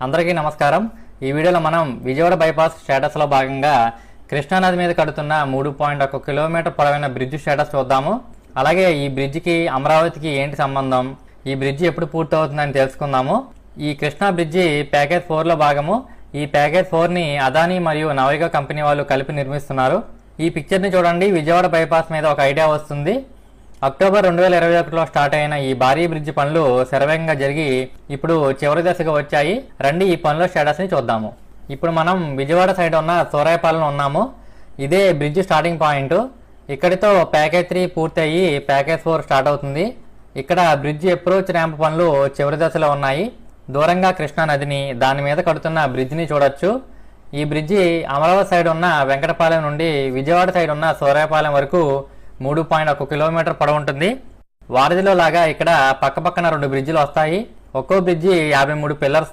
అందరికీ నమస్కారం। ఈ వీడియోలో మనం విజయవాడ బైపాస్ స్టేటస్ లో భాగంగా కృష్ణా నది మీద కడుతున్న 3.1 కిలోమీటర్ పొడవైన బ్రిడ్జ్ స్టేటస్ చూద్దాము। అలాగే ఈ బ్రిడ్జ్ కి అమరావతికి ఏంటి సంబంధం, ఈ బ్రిడ్జ్ ఎప్పుడు పూర్తవుతుందని తెలుసుకుందాము। ఈ కృష్ణా బ్రిడ్జి ప్యాకేజ్ 4 లో భాగము। ఈ ప్యాకేజ్ 4 ని అదానీ మరియు నవయుగ కంపెనీ వాళ్ళు కలిపి నిర్మిస్తున్నారు। ఈ పిక్చర్ ని చూడండి, విజయవాడ బైపాస్ మీద ఒక ఐడియా వస్తుంది। అక్టోబర్ 2021లో స్టార్ట్ అయిన ఈ భారీ బ్రిడ్జ్ పనులు శరవేగంగా జరిగి ఇప్పుడు చివరి దశగా వచ్చాయి। రండి ఈ పనుల స్టేటస్ ని చూద్దాము। ఇప్పుడు మనం విజయవాడ సైడ్ ఉన్న సూరాయపాలెంలో ఉన్నాము। ఇదే బ్రిడ్జ్ స్టార్టింగ్ పాయింట్। ఇక్కడితో ప్యాకేజ్ 3 పూర్తయి ప్యాకేజ్ 4 స్టార్ట్ అవుతుంది। ఇక్కడ బ్రిడ్జ్ అప్రోచ్ ర్యాంప్ పనులు చివరి దశలో ఉన్నాయి। దూరంగా కృష్ణా నదిని, దాని మీద కడుతున్న బ్రిడ్జ్ ని చూడొచ్చు। ఈ బ్రిడ్జి అమరావతి సైడ్ ఉన్న వెంకటపాలెం నుండి విజయవాడ సైడ్ ఉన్న సూరాయపాలెం వరకు 3.1 కిలోమీటర్ పొడవు ఉంటుంది। వారధిలో లాగా ఇక్కడ పక్కపక్కన 2 బ్రిడ్జిలు వస్తాయి। ఒక్కో బ్రిడ్జి 53 పిల్లర్స్